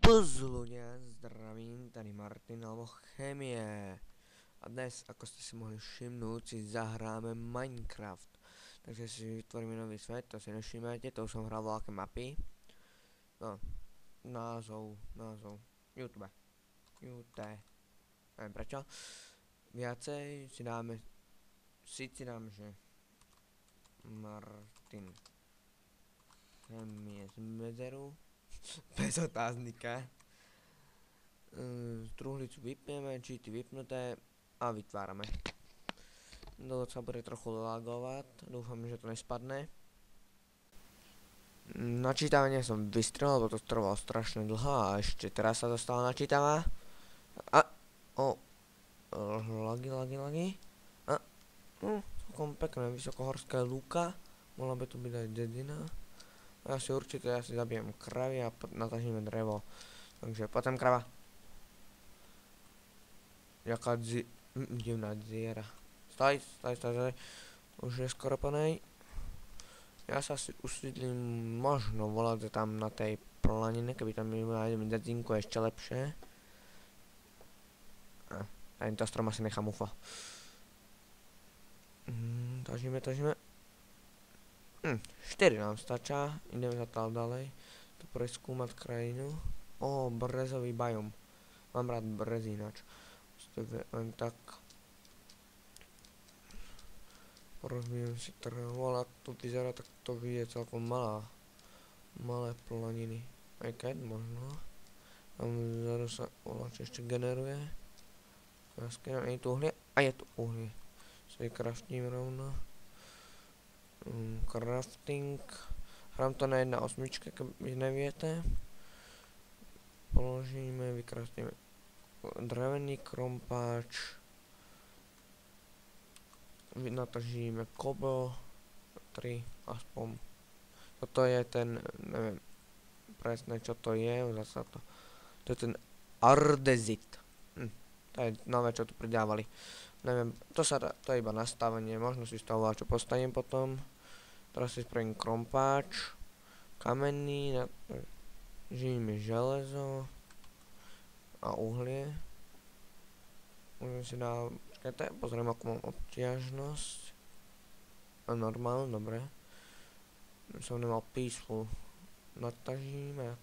Buzz ľudia, zdravím, tady Martin alebo Chemie. A dnes, ako ste si mohli všimnúť, si zahráme Minecraft. Takže si vytvoríme nový svet, to si nevšimajte, to už som hral veľké mapy. No, názov, YouTube. Neviem prečo. Viacej si dáme, že Martin Chemie z medzeru. Bez otáznika. Truhlicu vypneme, cheaty vypnuté a vytvárame. Dovod sa bude trochu lagovať, dúfam, že to nespadne. Načítavanie som vystrelil, lebo to trvalo strašne dlho a ešte teraz sa dostala načítavá. Lagy. Celkom pekné, vysokohorské lúka. Mohla by tu byť aj dedina. Ja si zabijem kravy a natažíme drevo. Takže potom krava. Jaká divná dziera. Staj. Už je skoro po nej. Ja sa si usídlim možno volať tam na tej planine, keby tam nájdeme dedinku ešte lepšie. Tento strom asi nechám ufo. Tažíme. 4 nám stačá, ideme sa tam ďalej. Tu preskúmať krajinu. Brezový biom. Mám rád brezy ináč. Len tak. Rozbijem si trhu, ale tu vyzerá, tak to je celkom malé planiny. Aj keď možno. Tam vzadu sa čo ešte generuje. Skynám, je tu uhlie? A je tu uhlie. Si kraftím rovno. Crafting. Hrám to na 1.8, keby neviete. Položíme, vykraftíme drevený krompáč. Natržíme kobo 3 aspoň. Toto je ten, neviem presne čo to je, to je ten ardezit. To je nové, čo tu pridávali. Neviem, to je iba nastavenie, možno si z toho čo postavím potom. Teraz si spravím krompáč, kamenný, žijeme železo a uhlie. Môžem si dať, pozriem ako mám obťažnosť. A normálne, dobre. Som nemal peaceful. Natažíme.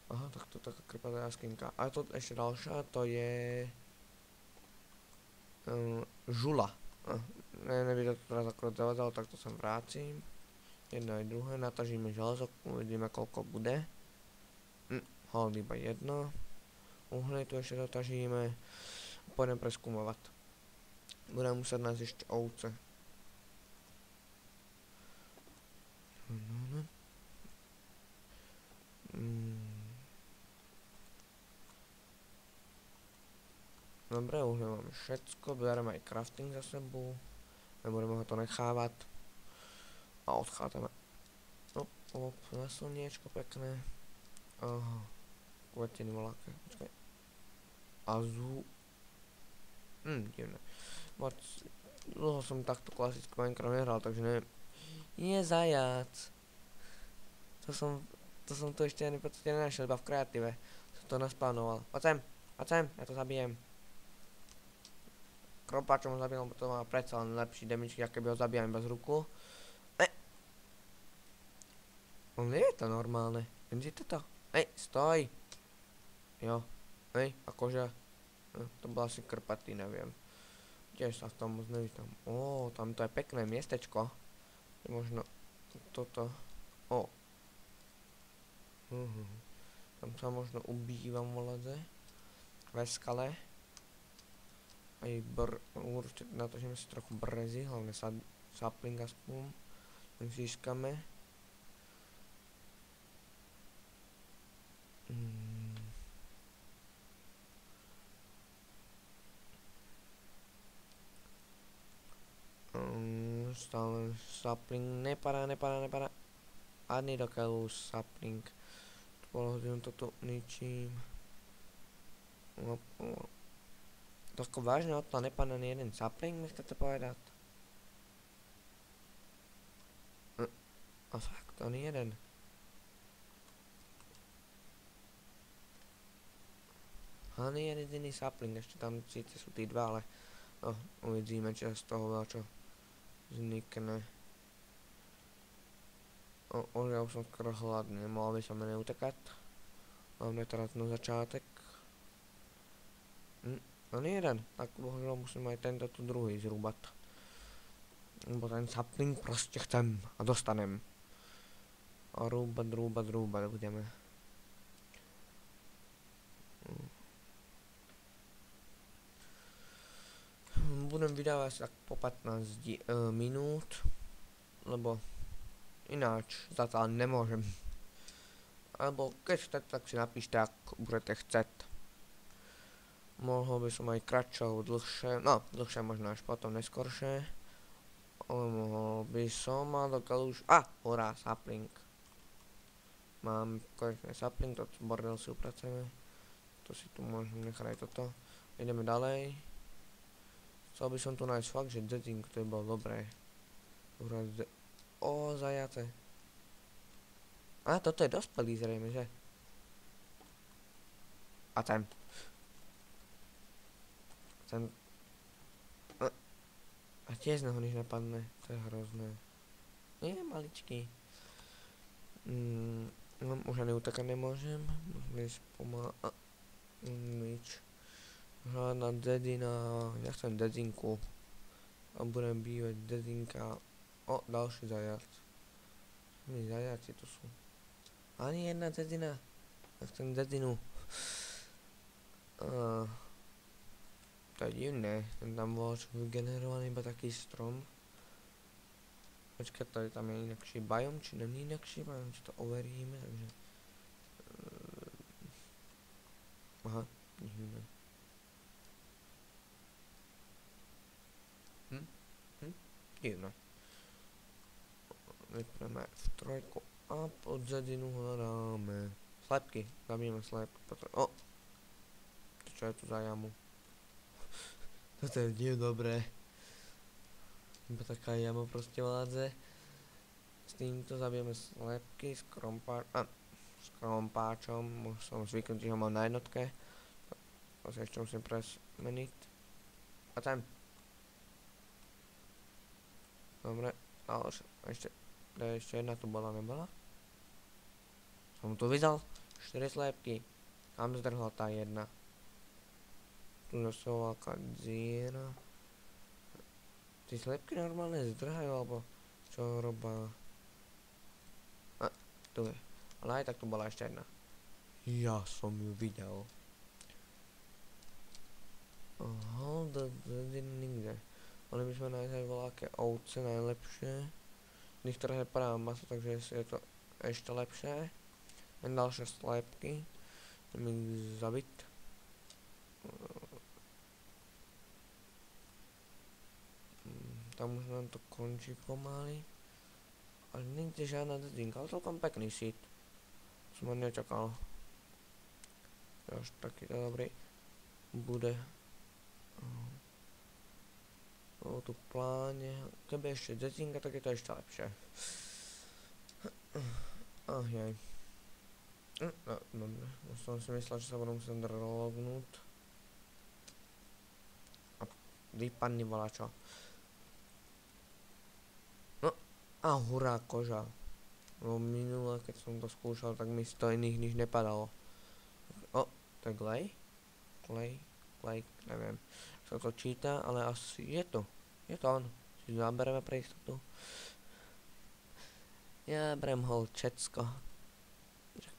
Aha, tak to taká krpatá jaskinka. A to ešte ďalšia, to je žula. Neviem, to teraz akorát zavadzalo, tak to sem vrátim. Jedno aj druhé, natažíme železo, uvidíme koľko bude. Hold iba jedno. Uhlie tu ešte dotažíme. Pôjdem preskúmovať. Budem musieť nájsť ešte ovce. Dobre, uhlie máme všetko, bereme aj crafting za sebou. Nebudeme ho to nechávať. A odchádzame. Na slniečko pekné. Aha. Kvetiny voľaké. Počkaj. Divné. Moc dlho som takto klasický Minecraft nehral, takže neviem. Je zajac. To som tu ešte ani v podstate nenašiel, iba v kreatíve. Som to nasplánoval. Poď sem, ja to zabijem. Krompáčom ho zabijem, lebo to má predsa len lepší damage, ako keby ho zabijam iba z ruku. On nie je to normálne. Vidíte to? Stoj. Jo. Akože. To bola asi krpatý, neviem. Tiež sa v tom moc nevytám. Tam to je pekné miestečko. Možno toto. Tam sa možno ubývam voladze. Ve skale. Určite natočíme si trochu brezy, hlavne sapling aspoň. Len získame. Stále sapling, nepadá. Ani dokiaľ sapling. Položím toto ničím. To ako vážne odtiaľ nepadá ani jeden sapling, mi chcete povedať? A fakt, ani jeden. Ani jeden jediný sapling, ešte tam síce sú tí dva, ale uvidíme, čo z toho veľa čo vznikne. Ja už som skoro hladný, mohol by som mene utekať. Máme teraz na začátek. Ani jeden, tak bohužiaľ musím aj tento tu druhý zrúbať. Lebo ten sapling proste chcem a dostanem. A rúbať budeme. Budem vydávať tak po 15 minút, lebo ináč zatiaľ nemôžem. Alebo keď chcete, tak si napíšte, ak budete chceť. Mohol by som aj kratšie alebo dlhšie, no dlhšie možno až potom neskoršie. Ale mohol by som, a dokiaľ už, hurá, sapling. Mám konečne sapling, toto bordel si upracujeme. To si tu môžem nechať aj toto. Ideme ďalej. Chcel by som tu nájsť fakt, že dedinku, to by bolo dobré. Zajace. Toto je dospelý zrejme, že? A ten. A tiež na ho nič nepadne, to je hrozné. Nie, maličký. Už ani utekať nemôžem. Musím ísť nič. Žiadna dedina, ja chcem dedinku. A budem bývať dedinka. Ďalší zajac. Zajaci tu sú. Ani jedna dedina. Ja chcem dedinu. To je divné. Tam bol vygenerovaný iba taký strom. Počkaj, tam je inakší biom, či není inakší biom, či to overíme, takže... Aha, nič iné. Divné. Vypneme F3 a pod dedinu hľadáme slepky, zabijeme slepky, potom... Čo je tu za jamu? Toto je nie dobré. Iba taká jama proste vládze. S týmto zabijeme slepky s krompáčom. Už som zvyknutý, že ho mám na jednotke. To sa ešte musím presmeniť. A tam. Dobre, ale ešte jedna tu bola, nebola? Som tu videl 4 slepky. Tam zdrhla tá jedna. Tu zase veľká dziera. Tí slepky normálne zdrhajú, alebo čo robá? Tu je. Ale aj tak tu bola ešte jedna. Ja som ju videl. Nikde. Mali by sme nájsť aj voľaké ovce najlepšie. Nech teraz je práva masa, takže je to ešte lepšie. Len ďalšie slepky. Idem ich zabiť. Tam už nám to končí pomaly. Ale nikde žiadna dedinka, ale celkom pekný sít. Som ho nečakal. Až takýto dobrý bude. Tu pláne. Keby ešte dedinka, tak je to ešte lepšie. Jaj. Dobre, som si myslel, že sa budem musieť lognúť. A vypadni volačo. Hurá, koža. No minule, keď som to skúšal, tak mi z toho iných nič nepadalo. To je glej? Glej, neviem. Sa to číta, ale asi je to. Je to on. Si zabereme pre istotu. Ja berem holčecko.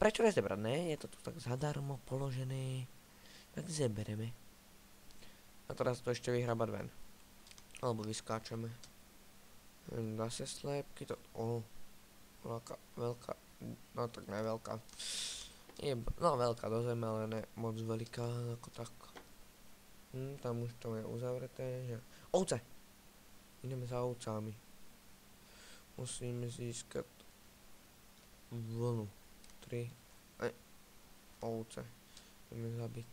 Prečo nezebrať, ne? Je to tu tak zadarmo položené. Tak zebereme. A teraz to ešte vyhrabať ven. Alebo vyskáčeme. Zase slepky, veľká, no tak ne veľká. Veľká do zeme, ale ne moc veľká, ako tak. Tam už to je uzavreté, že... Ovce! Ideme za ovcami. Musíme získať vlnu. 3 ovce. Ideme zabiť.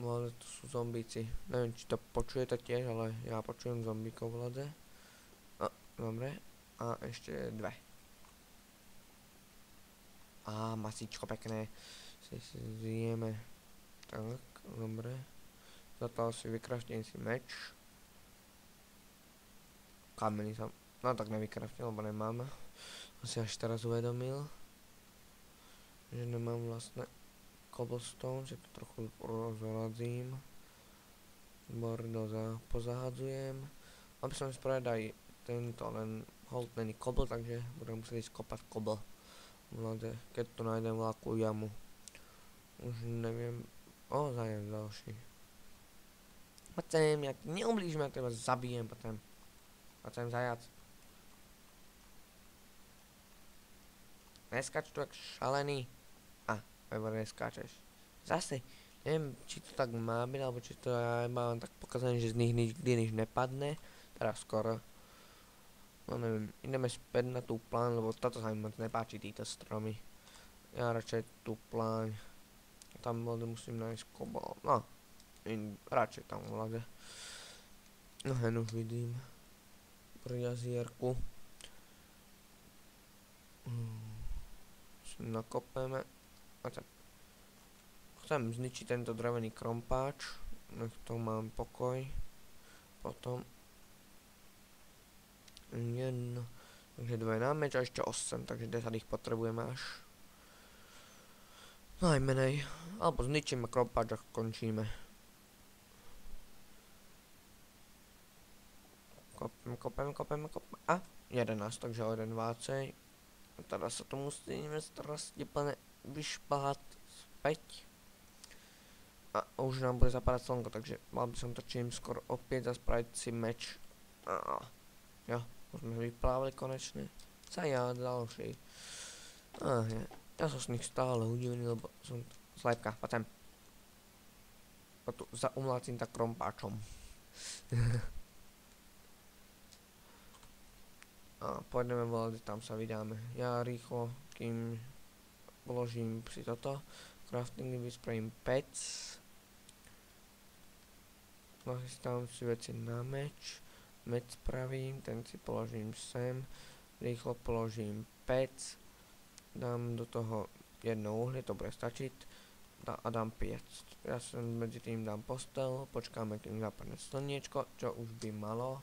Ale to sú zombíci. Neviem, či to počujete tiež, ale ja počujem zombíkov v lade. Dobre. A ešte 2. Á, masíčko pekné. Si zjeme. Tak, dobre. Za toho si vykraftím si meč. Kameny som... No tak nevykraftil, lebo nemám. Asi až teraz uvedomil. Že nemám vlastne cobblestone, že to trochu rozradím. Bordo pozahadzujem. Aby som spraviť aj tento, len hold není kobl, takže budem musieť ísť kopať kobl. Mladé, keď tu nájdem veľkú jamu. Už neviem. O, zajem ďalší. Poďme, ja ti neublížim, ja teba zabijem potom. Poďme zajac. Neskač tu jak šalený. Neskáčeš. Zase, neviem, či to tak má byť, alebo či to ja mám tak pokazané, že z nich nikdy nič nepadne. Teraz skoro. No neviem, ideme späť na tú pláň, lebo toto sa mi moc nepáči, títo stromy. Ja radšej tú pláň. Tam musím nájsť kobol. No, radšej tam vlade. No hen už vidím. Pri jazierku. Nakopeme. Chcem zničiť tento drevený krompáč. Nech to mám pokoj. Potom jedno. Takže 2 na meč a ešte 8, takže 10 ich potrebujeme až. Najmenej. Alebo zničíme krompáč a končíme. Kopeme. A 11, takže o 1 vácej. A teraz sa tu musíme strašne plne vyšplhať späť. A už nám bude zapadať slnko, takže mal by som to čím skôr opäť a spraviť si meč. Jo, už sme vyplávali konečne. Ja ďalší. Ja som z nich stále udivený, lebo som slepka, poďme. Tu umlácim tak krompáčom. A pôjdeme volať, tam sa vydáme. Ja rýchlo, kým položím si toto. Crafting vyspravím pec. Nachystám si veci na meč. Meč spravím, ten si položím sem. Rýchlo položím pec. Dám do toho jedno uhlie, to bude stačiť. A dám piec. Ja sem medzi tým dám postel. Počkáme, kým zapadne slniečko, čo už by malo.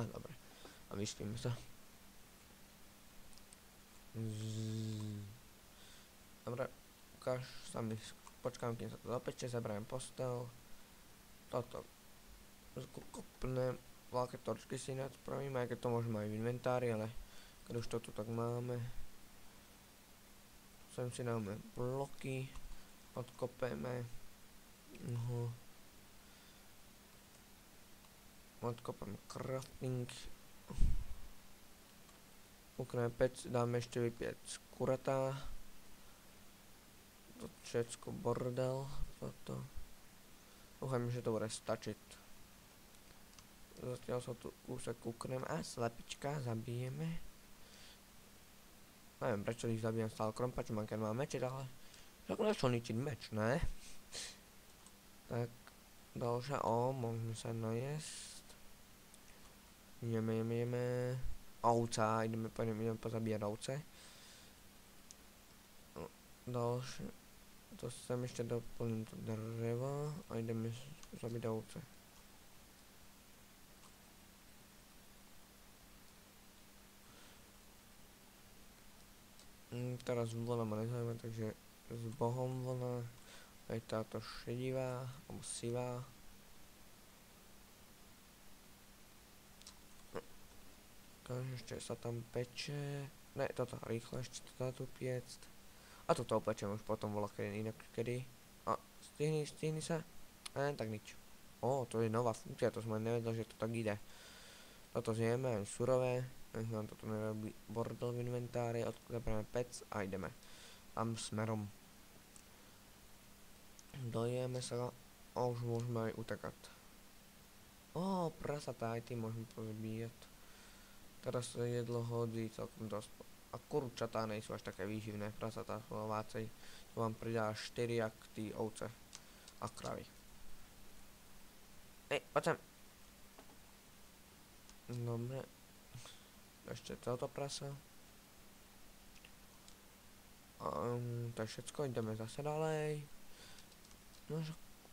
A dobre. A vyspíme sa. Dobre, ukáž sa mi. Počkám, kým sa to zapeče, zabrajem postel. Toto kopnem, veľké torčky si ináč spravím, aj keď to môžeme aj v inventári, ale keď už to tu tak máme. Sem si dáme bloky, odkopeme. Odkopeme crafting. Ukneme pec, dáme ešte vypiec kuratá. To všetko bordel, toto. Dúfam, že to bude stačiť. Zatiaľ sa tu kúsek kúknem a slepička zabijeme. Neviem, prečo ich zabijem stále krompačom, keď mám meče, ale však nešlo ničiť meč, ne? Tak, ďalšia, môžeme sa najesť. Jeme. Ovca, ideme pozabíjať ovce. Ďalšie. To sem ešte doplním to drevo a ideme zabiť ovce. Teraz vlna ma nezaujíma, takže s bohom vlna. Aj táto šedivá, alebo sivá. Ešte sa tam peče. Ne, toto rýchlo ešte to dá tu piecť. A toto opečem už potom voľakedy inakedy. A stihni sa. Tak nič. To je nová funkcia, to som aj nevedel, že to tak ide. Toto zjeme, aj surové. Nech nám toto nerobí bordel v inventári. Zapreme pec a ideme. Tam smerom. Dojeme sa a už môžeme aj utekať. Prasatá, aj tým môžeme pozbíjať. Teraz sa jedlo hodí celkom dosť. A kurčatá nejsú až také výživné, prasatá sú vácej. To vám pridá 4 jak tí ovce a kravy. Poď sem. Dobre. Ešte toto prasa. To je všetko, ideme zase ďalej. No,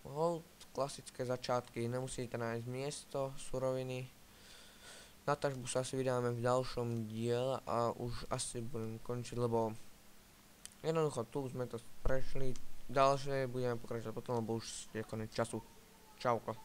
hold, klasické začiatky, nemusíte nájsť miesto, suroviny. Na tažbu sa asi vydáme v ďalšom diele a už asi budem končiť, lebo jednoducho tu sme to prešli. Ďalšie budeme pokračovať potom, lebo už je koniec času. Čauko.